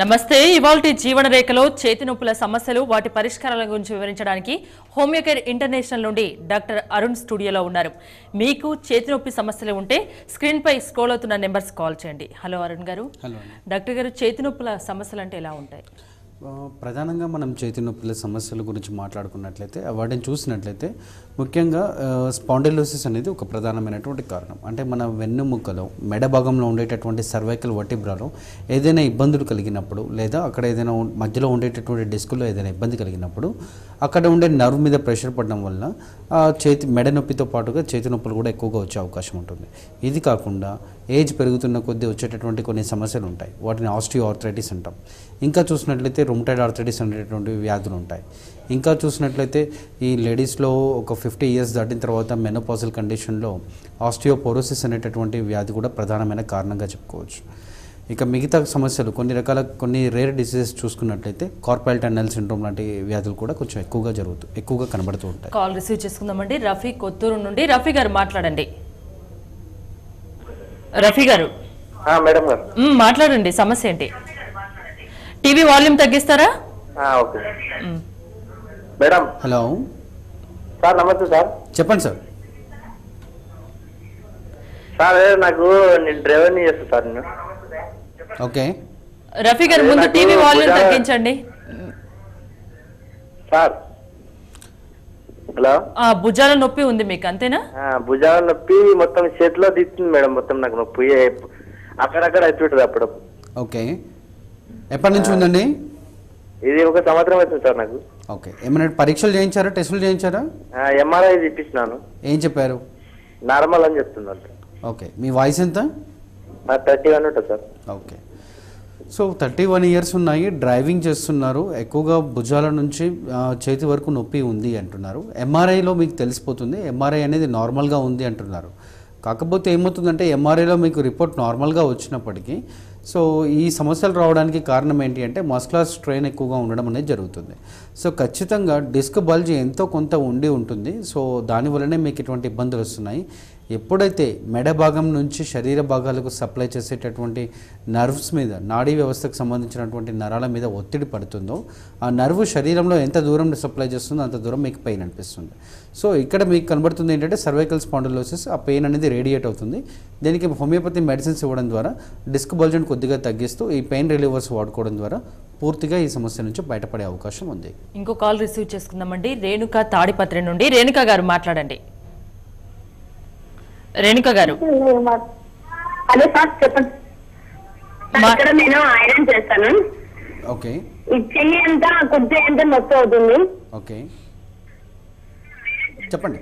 నమస్తే. ఇవాల్టి జీవన రేఖలో చేతి నొప్పుల సమస్యలు వాటి పరిష్కారాల గురించి వివరించడానికి హోమియోకేర్ ఇంటర్నేషనల్ నుండి డాక్టర్ అరుణ్ స్టూడియోలో ఉన్నారు. మీకు చేతి నొప్పి సమస్యలు ఉంటే స్క్రీన్ పై స్క్రోల్ అవుతున్న నెంబర్స్ కాల్ చేయండి. హలో అరుణ్ గారు. హలో డాక్టర్ గారు, చేతి నొప్పుల సమస్యలు అంటే ఎలా ఉంటాయి? ప్రధానంగా మనం చేతి నొప్పుల సమస్యల గురించి మాట్లాడుకున్నట్లయితే వాటిని చూసినట్లయితే ముఖ్యంగా స్పాండిలోసిస్ అనేది ఒక ప్రధానమైనటువంటి కారణం. అంటే మన వెన్నుముక్కలో మెడ భాగంలో ఉండేటటువంటి సర్వైకల్ వర్టిబ్రాలో ఏదైనా ఇబ్బందులు కలిగినప్పుడు లేదా అక్కడ ఏదైనా మధ్యలో ఉండేటటువంటి డిస్కులో ఏదైనా ఇబ్బంది కలిగినప్పుడు అక్కడ ఉండే నర్వ్ మీద ప్రెషర్ పడడం వల్ల మెడ నొప్పితో పాటుగా చేతి నొప్పులు కూడా ఎక్కువగా వచ్చే అవకాశం ఉంటుంది. ఇది కాకుండా ఏజ్ పెరుగుతున్న కొద్దీ వచ్చేటటువంటి కొన్ని సమస్యలు ఉంటాయి. వాటిని ఆస్టియో ఆర్థరైటిస్ అంటాం. ఇంకా చూసినట్లయితే రుమటాయిడ్ ఆర్థరైటిస్ అనేటటువంటి వ్యాధులు ఉంటాయి. ఇంకా చూసినట్లయితే ఈ లేడీస్లో ఒక 50 ఇయర్స్ దాటిన తర్వాత మెనోపాజల్ కండిషన్లో ఆస్టియోపోరోసిస్ అనేటటువంటి వ్యాధి కూడా ప్రధానమైన కారణంగా చెప్పుకోవచ్చు. ఇక మిగతా సమస్యలు కొన్ని రేర్ డిసీజెస్ చూసుకున్నట్లయితే కార్పల్ టన్నెల్ సిండ్రోమ్ లాంటి వ్యాధులు కూడా కొంచెం ఎక్కువగా కనబడుతూ ఉంటాయి. కాల్ రిసీవ్ చేసుకుందామండి. రఫీ కొత్తూరు నుండి. రఫీ గారు మాట్లాడండి. రఫీ గారు మేడం గారు మాట్లాడండి. సమస్య ఏంటి? టీవీ వాల్యూమ్ తగ్గిస్తారా? Okay madam. హలో సార్, నమస్తే సార్. చెప్పండి సార్. సార్ నాకు నేను డ్రైవర్ని చేస్తాను సార్. నేను ఓకే. రఫీ గారు ముందు టీవీ వాల్యూమ్ తగ్గించండి సార్. హలో. భుజాల నొప్పి ఉంది మీకు, అంతేనా? భుజాల నొప్పి మొత్తం చేతిలో తీస్తుంది మేడం. మొత్తం నాకు నొప్పి అక్కడక్కడ అయిపోతుంది అప్పుడప్పుడు. ఓకే. ఎప్పటి నుంచి ఉందండి? ఇది ఒక సంవత్సరం అవుతుంది సార్ నాకు. ఓకే. ఏమైనా పరీక్షలు చేయించారా, టెస్టులు చేయించారా? ఎంఆర్ఐ తీపించినాను. ఏం చెప్పారు? నార్మల్ అని చెప్తున్నారు. ఓకే. మీ వయసు ఎంత? 31 ఉంటుంది సార్. ఓకే. సో 31 ఇయర్స్ ఉన్నాయి, డ్రైవింగ్ చేస్తున్నారు, ఎక్కువగా భుజాల నుంచి చేతి వరకు నొప్పి ఉంది అంటున్నారు. ఎంఆర్ఐలో మీకు తెలిసిపోతుంది. ఎంఆర్ఐ అనేది నార్మల్గా ఉంది అంటున్నారు. కాకపోతే ఏమవుతుందంటే ఎంఆర్ఐలో మీకు రిపోర్ట్ నార్మల్గా వచ్చినప్పటికీ సో ఈ సమస్యలు రావడానికి కారణం ఏంటి అంటే మస్కులర్ స్ట్రెయిన్ ఎక్కువగా ఉండడం అనేది జరుగుతుంది. సో ఖచ్చితంగా డిస్క్ బల్జ్ ఎంతో కొంత ఉండి ఉంటుంది. సో దానివల్లనే మీకు ఇటువంటి ఇబ్బందులు వస్తున్నాయి. ఎప్పుడైతే మెడ భాగం నుంచి శరీర భాగాలకు సప్లై చేసేటటువంటి నర్వ్స్ మీద, నాడీ వ్యవస్థకు సంబంధించినటువంటి నరాల మీద ఒత్తిడి పడుతుందో ఆ నర్వ్ శరీరంలో ఎంత దూరం సప్లై చేస్తుందో అంత దూరం మీకు పెయిన్ అనిపిస్తుంది. సో ఇక్కడ మీకు కనబడుతుంది ఏంటంటే సర్వైకల్ స్పాండిలోసిస్. ఆ పెయిన్ అనేది రేడియేట్ అవుతుంది. దీనికి హోమియోపతి మెడిసిన్స్ ఇవ్వడం ద్వారా డిస్క్ బల్జ్ని కొద్దిగా తగ్గిస్తూ ఈ పెయిన్ రిలీవర్స్ వాడుకోవడం ద్వారా పూర్తిగా ఈ సమస్య నుంచి బయటపడే అవకాశం ఉంది. ఇంకో కాల్ రిసీవ్ చేసుకుందామండి. రేణుక తాడిపత్రి నుండి. రేణుక గారు మాట్లాడండి. రేణుక గారు. హలో సార్, చెప్పండి. ఇక్కడ నేను ఐరన్ చేస్తాను. ఓకే. చెయ్యి ఎంత కుర్చీ ఎంత నొప్పి అవుతుంది. ఓకే, చెప్పండి.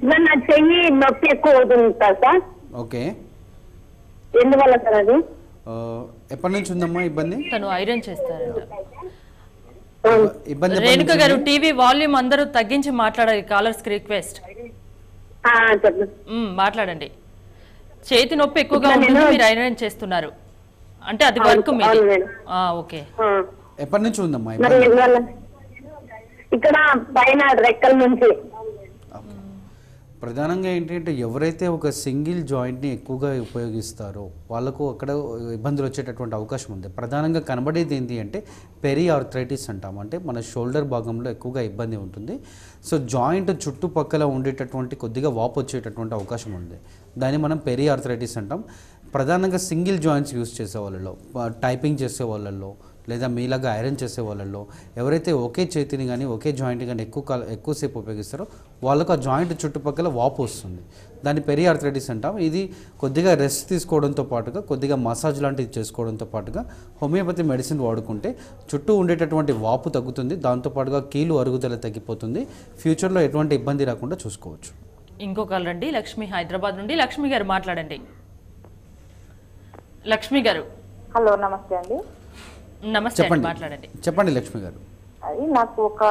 నా చెయ్యి నొప్పి ఎక్కువ అవుతుంది సార్. ఓకే. ఎందువల్ల సార్ అది? ఎప్పటి నుంచి ఉందమ్మా ఇబ్బంది? తను ఐరన్ చేస్తారంట. ఇబ్బంది. రేణుక గారు, టీవీ వాల్యూమ్ అందరూ తగ్గించి మాట్లాడాలి. కాలర్స్ కి రిక్వెస్ట్. మాట్లాడండి. చేతి నొప్పి ఎక్కువగా ఉంటుంది, మీరు ఐరన్ చేస్తున్నారు అంటే అది వర్క్ మీది. ఓకే. ఎప్పటి నుంచి ఉందమ్మా? ఇక్కడ పైన రెక్కల నుంచి. ప్రధానంగా ఏంటంటే ఎవరైతే ఒక సింగిల్ జాయింట్ని ఎక్కువగా ఉపయోగిస్తారో వాళ్ళకు అక్కడ ఇబ్బందులు వచ్చేటటువంటి అవకాశం ఉంది. ప్రధానంగా కనబడేది ఏంటి అంటే పెరి ఆర్థరైటిస్ అంటాం. అంటే మన షోల్డర్ భాగంలో ఎక్కువగా ఇబ్బంది ఉంటుంది. సో జాయింట్ చుట్టుపక్కల ఉండేటటువంటి కొద్దిగా వాపు వచ్చేటటువంటి అవకాశం ఉంది. దాన్ని మనం పెరి ఆర్థరైటిస్ అంటాం. ప్రధానంగా సింగిల్ జాయింట్స్ యూస్ చేసే వాళ్ళలో, టైపింగ్ చేసే వాళ్ళల్లో లేదా మీలాగా ఐరన్ చేసే వాళ్ళల్లో ఎవరైతే ఒకే చేతిని కానీ ఒకే జాయింట్ కానీ ఎక్కువసేపు ఉపయోగిస్తారో వాళ్ళకు ఆ జాయింట్ చుట్టుపక్కల వాపు వస్తుంది. దాన్ని పెరి ఆర్థరైటిస్ అంటాం. ఇది కొద్దిగా రెస్ట్ తీసుకోవడంతో పాటుగా కొద్దిగా మసాజ్ లాంటిది చేసుకోవడంతో పాటుగా హోమియోపతి మెడిసిన్ వాడుకుంటే చుట్టూ ఉండేటటువంటి వాపు తగ్గుతుంది. దాంతోపాటుగా కీలు అరుగుదల తగ్గిపోతుంది. ఫ్యూచర్లో ఎటువంటి ఇబ్బంది రాకుండా చూసుకోవచ్చు. ఇంకో కాల్ రండి. లక్ష్మి హైదరాబాద్ నుండి. లక్ష్మి గారు మాట్లాడండి. లక్ష్మి గారు. హలో, నమస్తే అండి. నమస్తే, మాట్లాడండి. చెప్పండి లక్ష్మి గారు. అది నాకు ఒక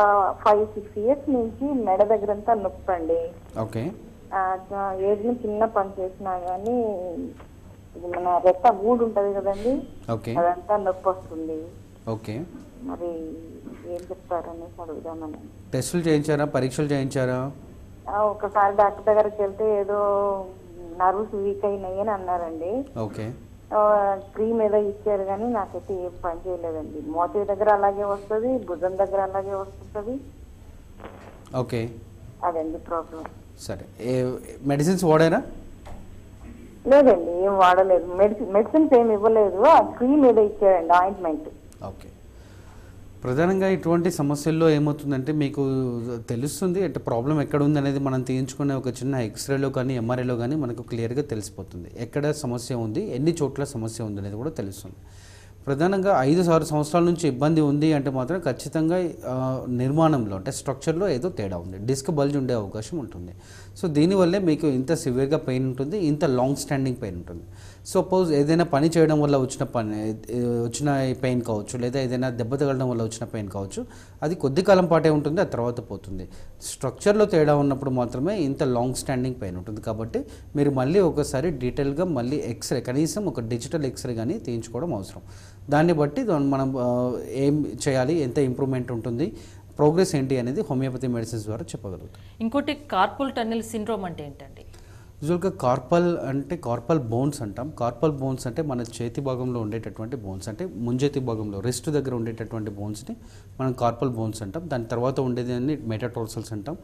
5-6 ఇయర్స్ నుంచి మెడ దగ్గరంతా నొప్పి అండి. ఓకే. ఏజ్ ని చిన్న పని చేసినా గానీ మన రెక్క గూడు ఉంటది కదండి, అదంతా నొప్పి వస్తుంది. ఓకే. మరి ఏం చెప్తారనేసి అడుగుదామని. టెస్టులు చేయించారా, పరీక్షలు చేయించారా? ఒకసారి డాక్టర్ దగ్గరికి వెళ్తే ఏదో నర్వ్స్ వీక్ అయినాయి అని అన్నారండి. ఓకే. క్రీమ్ ఏదో ఇచ్చారు కానీ నాకైతే ఏం పని చేయలేదండి. మోచేతి దగ్గర అలాగే వస్తుంది, భుజం దగ్గర అలాగే వస్తుంది. ఓకే, అదండి ప్రాబ్లం. సరే. మెడిసిన్స్ వాడారా? లేదండి, ఏం వాడలేదు. మెడిసిన్స్ ఏమి ఇవ్వలేదు. ఆ క్రీమ్ ఏదో ఇచ్చారండి, ఆయింట్మెంట్. ఓకే. ప్రధానంగా ఇటువంటి సమస్యల్లో ఏమవుతుందంటే మీకు తెలుస్తుంది అంటే ప్రాబ్లం ఎక్కడ ఉంది అనేది మనం తీయించుకునే ఒక చిన్న ఎక్స్రేలో కానీ ఎంఆర్ఐలో కానీ మనకు క్లియర్గా తెలిసిపోతుంది. ఎక్కడ సమస్య ఉంది, ఎన్ని చోట్ల సమస్య ఉంది అనేది కూడా తెలుస్తుంది. ప్రధానంగా 5-6 సంవత్సరాల నుంచి ఇబ్బంది ఉంది అంటే మాత్రం ఖచ్చితంగా నిర్మాణంలో అంటే స్ట్రక్చర్లో ఏదో తేడా ఉంది, డిస్క్ బల్జ్ ఉండే అవకాశం ఉంటుంది. సో దీనివల్లే మీకు ఇంత సివియర్గా పెయిన్ ఉంటుంది, ఇంత లాంగ్ స్టాండింగ్ పెయిన్ ఉంటుంది. సపోజ్ ఏదైనా పని చేయడం వల్ల వచ్చిన పెయిన్ కావచ్చు, లేదా ఏదైనా దెబ్బ తగలడం వల్ల వచ్చిన పెయిన్ కావచ్చు, అది కొద్ది కాలం పాటే ఉంటుంది, ఆ తర్వాత పోతుంది. స్ట్రక్చర్లో తేడా ఉన్నప్పుడు మాత్రమే ఇంత లాంగ్ స్టాండింగ్ పెయిన్ ఉంటుంది. కాబట్టి మీరు మళ్ళీ ఒకసారి డీటెయిల్గా మళ్ళీ ఎక్స్రే, కనీసం ఒక డిజిటల్ ఎక్స్రే కానీ తీయించుకోవడం అవసరం. దాన్ని బట్టి మనం ఏం చేయాలి, ఎంత ఇంప్రూవ్మెంట్ ఉంటుంది, ప్రోగ్రెస్ ఏంటి అనేది హోమియోపతి మెడిసిన్స్ ద్వారా చెప్పగలుగుతాం. ఇంకోటి కార్పల్ టన్నెల్ సిండ్రోమ్ అంటే ఏంటండి? యూజువల్గా కార్పల్ బోన్స్ అంటాం. కార్పల్ బోన్స్ అంటే మన చేతి భాగంలో ఉండేటటువంటి బోన్స్, అంటే ముంజేతి భాగంలో రిస్ట్ దగ్గర ఉండేటటువంటి బోన్స్ని మనం కార్పల్ బోన్స్ అంటాం. దాని తర్వాత ఉండేదాన్ని మెటాటార్సల్స్ అంటాం,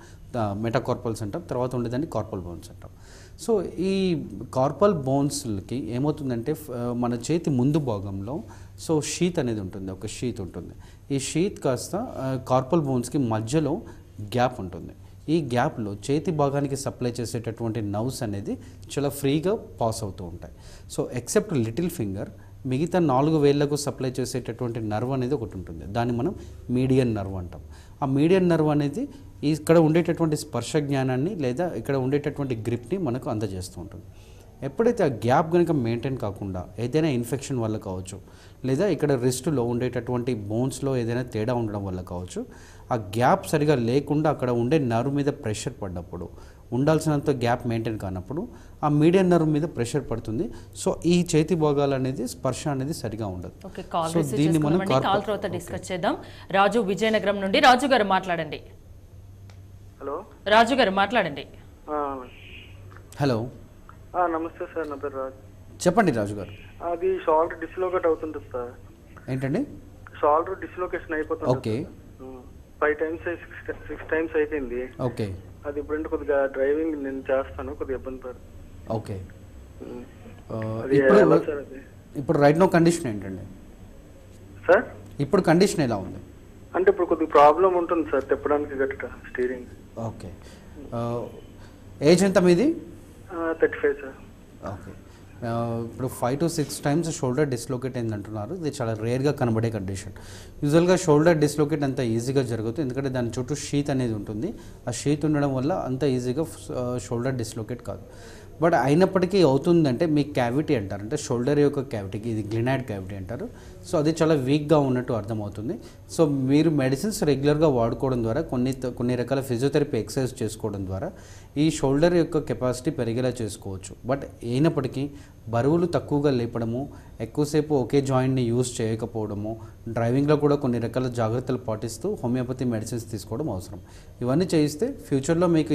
మెటాకార్పల్స్ అంటాం. తర్వాత ఉండేదాన్ని కార్పల్ బోన్స్ అంటాం. సో ఈ కార్పల్ బోన్స్కి ఏమవుతుందంటే మన చేతి ముందు భాగంలో షీత్ అనేది ఉంటుంది, ఒక షీత్ ఉంటుంది. ఈ షీత్ కాస్త కార్పల్ బోన్స్కి మధ్యలో గ్యాప్ ఉంటుంది. ఈ గ్యాప్లో చేతి భాగానికి సప్లై చేసేటటువంటి నర్వ్స్ అనేది చాలా ఫ్రీగా పాస్ అవుతూ ఉంటాయి. సో ఎక్సెప్ట్ లిటిల్ ఫింగర్, మిగతా 4 వేళ్లకు సప్లై చేసేటటువంటి నర్వ్ అనేది ఒకటి ఉంటుంది. దాన్ని మనం మీడియన్ నర్వ్ అంటాం. ఆ మీడియన్ నర్వ్ అనేది ఇక్కడ ఉండేటటువంటి స్పర్శ జ్ఞానాన్ని లేదా ఇక్కడ ఉండేటటువంటి గ్రిప్ని మనకు అందజేస్తూ ఉంటుంది. ఎప్పుడైతే ఆ గ్యాప్ కనుక మెయింటైన్ కాకుండా ఏదైనా ఇన్ఫెక్షన్ వల్ల కావచ్చు, లేదా ఇక్కడ రిస్ట్లో ఉండేటటువంటి బోన్స్లో ఏదైనా తేడా ఉండడం వల్ల కావచ్చు, ఆ గ్యాప్ సరిగా లేకుండా అక్కడ ఉండే నర్వ్ మీద ప్రెషర్ పడ్డప్పుడు, ఉండాల్సినంత గ్యాప్ మెయింటైన్ కానప్పుడు ఆ మీడియన్ నర్వ్ మీద ప్రెషర్ పడుతుంది. సో ఈ చేతి భాగాలు అనేది స్పర్శ అనేది సరిగా ఉండదు. సో దీన్ని మనం కాల్ తర్వాత డిస్కస్ చేద్దాం. రాజు విజయనగరం నుండి. రాజు గారు మాట్లాడండి. హలో, రాజు గారు మాట్లాడండి. హలో, నమస్తే సార్, నా పేరు రాజు. చెప్పండి రాజు గారు. అది షోల్డర్ డిస్లోకేట్ అవుతుంటుంది సార్. ఏంటండి? షోల్డర్ డిస్లోకేషన్ అయిపోతుంది. ఓకే. 5 times 6 times అయిపోయింది. ఓకే. అది ఇప్పుడు కొద్దిగా డ్రైవింగ్ నేను చేస్తాను, కొద్దిగా ఇబ్బంది పడు. ఓకే. ఇప్పుడు రైట్ నో కండిషన్ ఏంటండి సార్? ఇప్పుడు కండిషన్ ఎలా ఉంది అంటే ఇప్పుడు కొద్దిగా ప్రాబ్లం ఉంటుంది సార్, తిప్పడానికి గట్ట స్టీరింగ్. ఓకే. ఏజ్ ఎంత మీది? 35 సార్. ఓకే. ఇప్పుడు 5 to 6 times షోల్డర్ డిస్లోకేట్ అయింది అంటున్నారు. ఇది చాలా రేర్గా కనబడే కండిషన్. యూజువల్గా షోల్డర్ డిస్లోకేట్ అంత ఈజీగా జరుగుతుంది, ఎందుకంటే దాని చుట్టూ షీత్ అనేది ఉంటుంది. ఆ షీత్ ఉండడం వల్ల అంత ఈజీగా షోల్డర్ డిస్లోకేట్ కాదు. బట్ అయినప్పటికీ అవుతుందంటే మీ క్యావిటీ అంటారు, అంటే షోల్డర్ యొక్క క్యావిటీకి, ఇది గ్లినాయిడ్ క్యావిటీ అంటారు. సో అది చాలా వీక్గా ఉన్నట్టు అర్థమవుతుంది. సో మీరు మెడిసిన్స్ రెగ్యులర్గా వాడుకోవడం ద్వారా, కొన్ని రకాల ఫిజియోథెరపీ ఎక్సర్సైజ్ చేసుకోవడం ద్వారా ఈ షోల్డర్ యొక్క కెపాసిటీ పెరిగేలా చేసుకోవచ్చు. బట్ అయినప్పటికీ బరువులు తక్కువగా లేపడము, ఎక్కువసేపు ఒకే జాయింట్ని యూజ్ చేయకపోవడము, డ్రైవింగ్లో కూడా కొన్ని రకాల జాగ్రత్తలు పాటిస్తూ హోమియోపతి మెడిసిన్స్ తీసుకోవడం అవసరం. ఇవన్నీ చేయిస్తే ఫ్యూచర్లో మీకు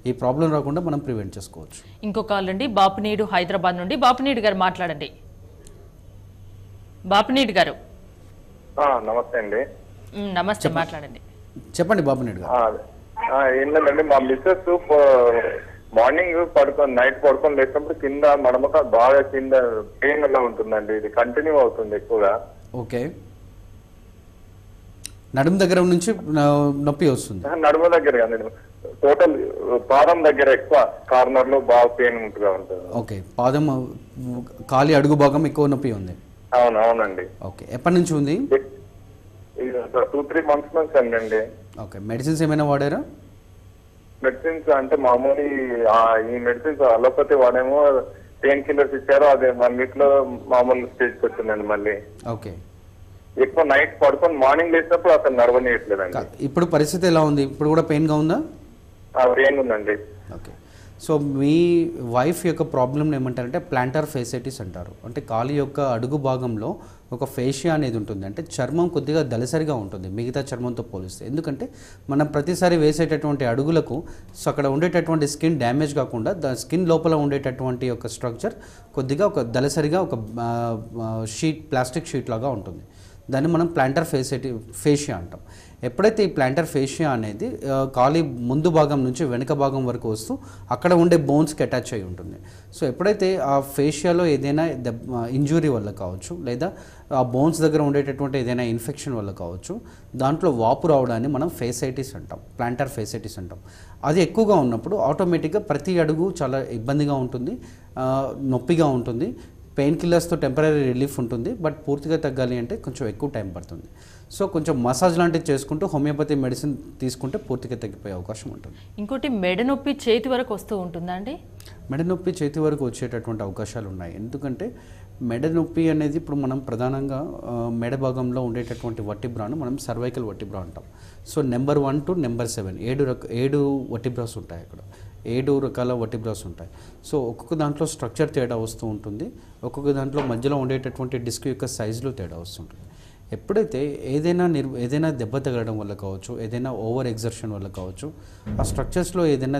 ఈ ప్రాబ్లం రాకుండా మనం ప్రివెంట్ చేసుకోవచ్చు. ఇంకో కాల్ అండి, బాపినీడు హైదరాబాద్ నుండి. బాపినీడు గారు మాట్లాడండి. బాపినీడు గారు నమస్తే అండి. నమస్తే, మాట్లాడండి. చెప్పండి బాపినీడు గారు. ఏం లేదండి, మా మిస్సెస్ మార్నింగ్ నైట్ పడుకొని లేచినప్పుడు కింద మడమక బాగా కింద పెయిన్ అలా ఉంటుందండి. ఇది కంటిన్యూ అవుతుంది ఎక్కువగా. ఓకే. నడుము దగ్గర నుంచి నొప్పి వస్తుంది? నడుము దగ్గర కాదు, టోటల్ పాదం దగ్గర ఎక్కువ కార్నర్ లో బాగా పెయిన్ ఉంటుందా ఉంటుంది. ఓకే. పాదం కాలి అడుగు భాగం ఎక్కువ నొప్పి ఉంది? అవునండి. ఓకే. ఎప్పటి నుంచి ఉంది? 2-3 months నుంచి అండి. ఓకే. మెడిసిన్స్ ఏమైనా వాడారా? మెడిసిన్స్ అంటే మామూలు ఈ మెడిసిన్స్ అలోపతి వాడేమో పెయిన్ కిల్లర్స్ ఇచ్చారు, అదే 1 week లో మామూలు స్టేజ్కి వచ్చిందండి మళ్ళీ. ఓకే. ఎక్కువ నైట్ పడుకొని మార్నింగ్ లేచినప్పుడు అసలు నడవనీయట్లేదండి. ఇప్పుడు పరిస్థితి ఎలా ఉంది? ఇప్పుడు కూడా పెయిన్గా ఉందా? పెయిన్ ఉందండి. ఓకే. సో మీ వైఫ్ యొక్క ప్రాబ్లమ్ ఏమంటారంటే ప్లాంటార్ ఫేసైటిస్ అంటారు. అంటే కాలి యొక్క అడుగు భాగంలో ఒక ఫేషియా అనేది ఉంటుంది. అంటే చర్మం కొద్దిగా దళసరిగా ఉంటుంది మిగతా చర్మంతో పోలిస్తే. ఎందుకంటే మనం ప్రతిసారి వేసేటటువంటి అడుగులకు సో అక్కడ ఉండేటటువంటి స్కిన్ డ్యామేజ్ కాకుండా స్కిన్ లోపల ఉండేటటువంటి ఒక స్ట్రక్చర్ కొద్దిగా ఒక దళసరిగా ఒక షీట్ ప్లాస్టిక్ షీట్ లాగా ఉంటుంది. దాన్ని మనం ప్లాంటర్ ఫేషియా అంటాం. ఎప్పుడైతే ఈ ప్లాంటర్ ఫేషియా అనేది కాలి ముందు భాగం నుంచి వెనుక భాగం వరకు వస్తూ అక్కడ ఉండే బోన్స్కి అటాచ్ అయి ఉంటుంది. సో ఎప్పుడైతే ఆ ఫేషియాలో ఏదైనా ఇంజురీ వల్ల కావచ్చు, లేదా ఆ బోన్స్ దగ్గర ఉండేటటువంటి ఏదైనా ఇన్ఫెక్షన్ వల్ల కావచ్చు, దాంట్లో వాపు రావడాన్ని మనం ఫేసైటిస్ అంటాం, ప్లాంటర్ ఫేసైటిస్ అంటాం. అది ఎక్కువగా ఉన్నప్పుడు ఆటోమేటిక్గా ప్రతి అడుగు చాలా ఇబ్బందిగా ఉంటుంది, నొప్పిగా ఉంటుంది. పెయిన్ కిల్లర్స్తో టెంపరీ రిలీఫ్ ఉంటుంది, బట్ పూర్తిగా తగ్గాలి అంటే కొంచెం ఎక్కువ టైం పడుతుంది. సో కొంచెం మసాజ్ లాంటివి చేసుకుంటూ హోమియోపతి మెడిసిన్ తీసుకుంటే పూర్తిగా తగ్గిపోయే అవకాశం ఉంటుంది. ఇంకోటి మెడ నొప్పి చేతి వరకు వస్తూ ఉంటుందా అండి? మెడ నొప్పి చేతి వరకు వచ్చేటటువంటి అవకాశాలు ఉన్నాయి. ఎందుకంటే మెడ నొప్పి అనేది ఇప్పుడు మనం ప్రధానంగా మెడ భాగంలో ఉండేటటువంటి వర్టిబ్రాను మనం సర్వైకల్ వర్టిబ్రా అంటాం. So number 1 to number 7 7 vertebras ఉంటాయి. అక్కడ 7 రకాల వర్టిబ్రాస్ ఉంటాయి. సో ఒక్కొక్క దాంట్లో స్ట్రక్చర్ తేడా వస్తూ ఉంటుంది, ఒక్కొక్క దాంట్లో మధ్యలో ఉండేటటువంటి డిస్క్ యొక్క సైజులో తేడా వస్తుంటుంది. ఎప్పుడైతే ఏదైనా దెబ్బ తగలడం వల్ల కావచ్చు, ఏదైనా ఓవర్ ఎగ్జర్షన్ వల్ల కావచ్చు, ఆ స్ట్రక్చర్స్లో ఏదైనా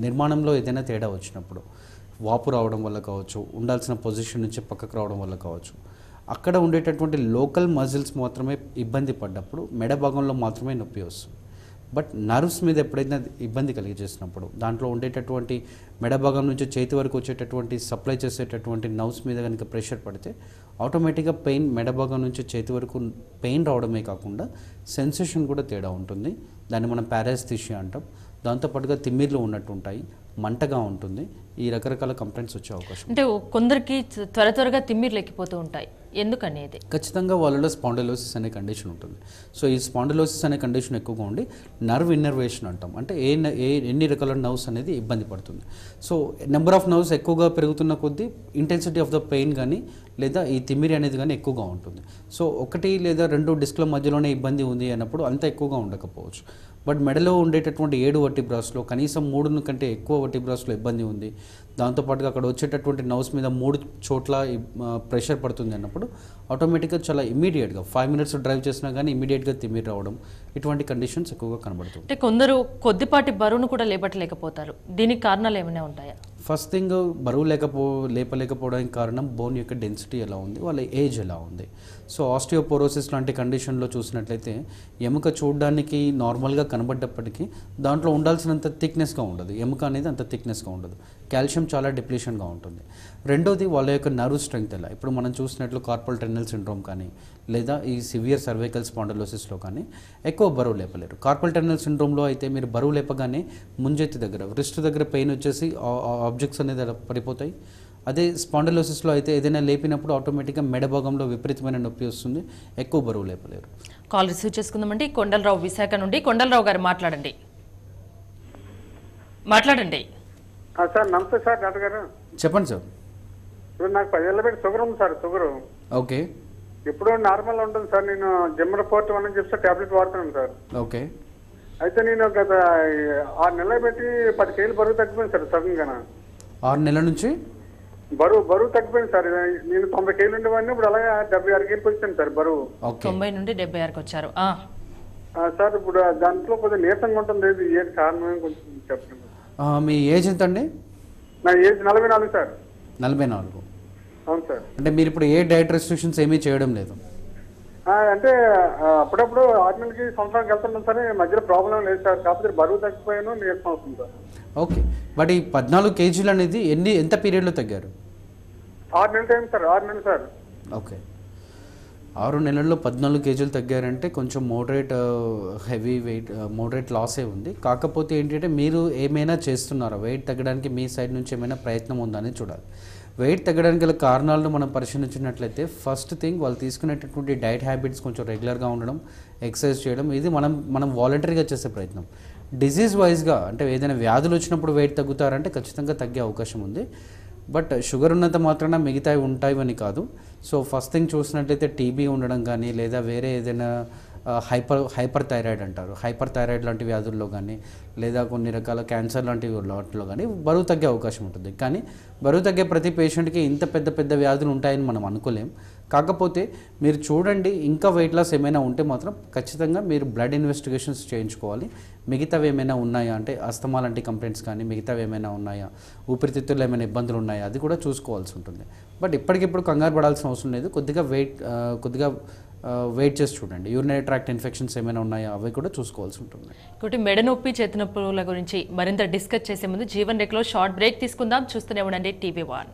నిర్మాణంలో ఏదైనా తేడా వచ్చినప్పుడు, వాపు రావడం వల్ల కావచ్చు, ఉండాల్సిన పొజిషన్ నుంచి పక్కకు రావడం వల్ల కావచ్చు, అక్కడ ఉండేటటువంటి లోకల్ మజిల్స్ మాత్రమే ఇబ్బంది పడ్డప్పుడు మెడ భాగంలో మాత్రమే నొప్పి వస్తుంది. బట్ నర్వ్స్ మీద ఎప్పుడైనా ఇబ్బంది కలిగజేసినప్పుడు, దాంట్లో ఉండేటటువంటి మెడ భాగం నుంచి చేతి వరకు వచ్చేటటువంటి సప్లై చేసేటటువంటి నర్వ్స్ మీద కనుక ప్రెషర్ పడితే ఆటోమేటిక్గా పెయిన్ మెడ భాగం నుంచి చేతి వరకు పెయిన్ రావడమే కాకుండా సెన్సేషన్ కూడా తేడా ఉంటుంది. దాన్ని మనం పారాస్థీషియా అంటాం. దాంతోపాటుగా తిమ్మిర్లు ఉన్నట్టు ఉంటాయి, మంటగా ఉంటుంది. ఈ రకరకాల కంప్లైంట్స్ వచ్చే అవకాశం. అంటే కొందరికి త్వరగా తిమ్మిర్లు ఎక్కిపోతూ ఉంటాయి, ఎందుకనేది? ఖచ్చితంగా వాళ్ళలో స్పాండిలోసిస్ అనే కండిషన్ ఉంటుంది. సో ఈ స్పాండిలోసిస్ అనే కండిషన్ ఎక్కువగా ఉండి నర్వ్ ఇన్నర్వేషన్ అంటాం. అంటే ఎన్ని రకాల నర్వ్స్ అనేది ఇబ్బంది పడుతుంది. సో నెంబర్ ఆఫ్ నర్వ్స్ ఎక్కువగా పెరుగుతున్న కొద్దీ ఇంటెన్సిటీ ఆఫ్ ద పెయిన్ కానీ లేదా ఈ తిమ్మిరి అనేది కానీ ఎక్కువగా ఉంటుంది. సో 1 లేదా 2 డిస్క్ల మధ్యలోనే ఇబ్బంది ఉంది అన్నప్పుడు అంత ఎక్కువగా ఉండకపోవచ్చు. బట్ మెడలో ఉండేటటువంటి 7 వర్టిబ్రాస్లో కనీసం 3 కంటే ఎక్కువ వర్టిబ్రాస్లో ఇబ్బంది ఉంది, దాంతోపాటుగా అక్కడ వచ్చేటటువంటి నర్వ్స్ మీద 3 చోట్ల ప్రెషర్ పడుతుంది అన్నప్పుడు ఆటోమేటిక్గా చాలా ఇమీడియట్గా 5 minutes డ్రైవ్ చేసినా కానీ ఇమీడియట్గా తిమ్మిరి రావడం, ఇటువంటి కండిషన్స్ ఎక్కువగా కనబడుతుంది. అంటే కొందరు కొద్దిపాటి బరువును కూడా లేపట్లేకపోతారు, దీనికి కారణాలు ఏమైనా ఉంటాయా? ఫస్ట్ థింగ్ బరువు లేపలేకపోవడానికి కారణం బోన్ యొక్క డెన్సిటీ ఎలా ఉంది, వాళ్ళ ఏజ్ ఎలా ఉంది. సో ఆస్టియోపోరోసిస్ లాంటి కండిషన్లో చూసినట్లయితే ఎముక చూడడానికి నార్మల్గా కనబడ్డప్పటికీ దాంట్లో ఉండాల్సినంత థిక్నెస్గా ఉండదు, ఎముక అనేది అంత థిక్నెస్గా ఉండదు, కాల్షియం చాలా డిప్లీషన్గా ఉంటుంది. రెండోది వాళ్ళ యొక్క నర్వ్ స్ట్రెంగ్త్ ఎలా, ఇప్పుడు మనం చూసినట్లు కార్పల్ టన్నెల్ సిండ్రోమ్ కానీ లేదా ఈ సివియర్ సర్వైకల్ స్పాండిలోసిస్లో కానీ ఎక్కువ బరువు లేపలేరు. కార్పల్ టన్నెల్ సిండ్రోమ్లో అయితే మీరు బరువు లేపగానే ముంజెత్తి దగ్గర రిస్ట్ దగ్గర పెయిన్ వచ్చేసి ఆబ్జెక్ట్స్ అనేది అలా పడిపోతాయి. అదే స్పాండిలోసిస్లో అయితే ఏదైనా లేపినప్పుడు ఆటోమేటిక్గా మెడ భాగంలో విపరీతమైన నొప్పి వస్తుంది, ఎక్కువ బరువు లేపలేరు. కాల్ రిసీవ్ చేసుకుందామండి. కొండలరావు విశాఖ నుండి. కొండలరావు గారు మాట్లాడండి. సార్ నమస్తే సార్, డాక్టర్ గారు చెప్పండి సార్. ఇప్పుడు నాకు 10 ఏళ్ళ పెట్టి షుగర్ ఉంది సార్. షుగర్ ఓకే, ఎప్పుడూ నార్మల్ ఉంటుంది సార్. నేను జిమ్ రిపోర్ట్ అని చెప్పి టాబ్లెట్ వాడుతున్నాను సార్. ఓకే. అయితే నేను గత 6 నెలలు పెట్టి 10 కేజీలు బరువు తగ్గిపోయింది సార్. సడన్గా 6 నెలల నుంచి బరువు తగ్గిపోయింది సార్. నేను 90 కేజీలు ఉండేవాడిని, ఇప్పుడు అలాగే 76 కేజీకి వచ్చాను సార్ బరువు. 90 నుండి 76కి వచ్చారు సార్. ఇప్పుడు దాంట్లో కొద్దిగా నీరసంగా ఉంటుంది, ఏది కారణం కొంచెం చెప్పండి. మీ ఏజ్ ఎంత అండి? నా ఏజ్ 44 సార్. 44. అవును సార్. అంటే మీరు ఇప్పుడు ఏ డైట్ రెస్ట్రిక్షన్స్ ఏమీ చేయడం లేదు? అంటే అప్పుడప్పుడు 6 నెలలకి సంవత్సరానికి వెళ్తున్నాం సరే, మధ్యలో ప్రాబ్లం లేదు సార్. కాకపోతే బరువు తగ్గిపోయాను, నీరసం అవుతుంది సార్. ఓకే, బట్ ఈ 14 కేజీలు అనేది ఎంత పీరియడ్లో తగ్గారు? 6 నెలలు టైం సార్. 6 నెలలు సార్. ఓకే, 6 నెలల్లో 14 కేజీలు తగ్గారంటే కొంచెం మోడరేట్ లాసే ఉంది. కాకపోతే ఏంటంటే మీరు ఏమైనా చేస్తున్నారా, వెయిట్ తగ్గడానికి మీ సైడ్ నుంచి ఏమైనా ప్రయత్నం ఉందా అని చూడాలి. వెయిట్ తగ్గడానికి గల కారణాలను మనం పరిశీలించినట్లయితే ఫస్ట్ థింగ్ వాళ్ళు తీసుకునేటటువంటి డైట్ హ్యాబిట్స్ కొంచెం రెగ్యులర్గా ఉండడం, ఎక్సర్సైజ్ చేయడం, ఇది మనం వాలంటరీగా చేసే ప్రయత్నం. డిజీజ్ వైజ్గా అంటే ఏదైనా వ్యాధులు వచ్చినప్పుడు వెయిట్ తగ్గుతారంటే ఖచ్చితంగా తగ్గే అవకాశం ఉంది. బట్ షుగర్ ఉన్నంత మాత్రాన మిగతావి ఉంటాయని కాదు. సో ఫస్ట్ థింగ్ చూసినట్లయితే టీబీ ఉండడం కానీ లేదా వేరే ఏదైనా హైపర్ థైరాయిడ్ అంటారు, హైపర్ థైరాయిడ్ లాంటి వ్యాధుల్లో కానీ లేదా కొన్ని రకాల క్యాన్సర్ లాంటి వాటిలో కానీ బరువు తగ్గే అవకాశం ఉంటుంది. కానీ బరువు తగ్గే ప్రతి పేషెంట్కి ఇంత పెద్ద వ్యాధులు ఉంటాయని మనం అనుకోలేం. కాకపోతే మీరు చూడండి, ఇంకా వెయిట్ లాస్ ఏమైనా ఉంటే మాత్రం ఖచ్చితంగా మీరు బ్లడ్ ఇన్వెస్టిగేషన్స్ చేయించుకోవాలి. మిగతావి ఏమైనా ఉన్నాయా అంటే అస్తమా లాంటి కంప్లైంట్స్ కానీ మిగతావి ఏమైనా ఉన్నాయా, ఊపిరితిత్తుల్లో ఏమైనా ఇబ్బందులు ఉన్నాయా అది కూడా చూసుకోవాల్సి ఉంటుంది. బట్ ఇప్పటికిప్పుడు కంగారు పడాల్సిన అవసరం లేదు. కొద్దిగా వెయిట్ చేసి చూడండి. యూరినరీ ట్రాక్ట్ ఇన్ఫెక్షన్స్ ఏమైనా ఉన్నాయా అవి కూడా చూసుకోవాల్సి ఉంటుంది. ఇంకోటి మెడ నొప్పి, చేతి నొప్పుల గురించి మరింత డిస్కస్ చేసే ముందు జీవన్ రేఖలో షార్ట్ బ్రేక్ తీసుకుందాం. చూస్తూనే ఉండండి TV1.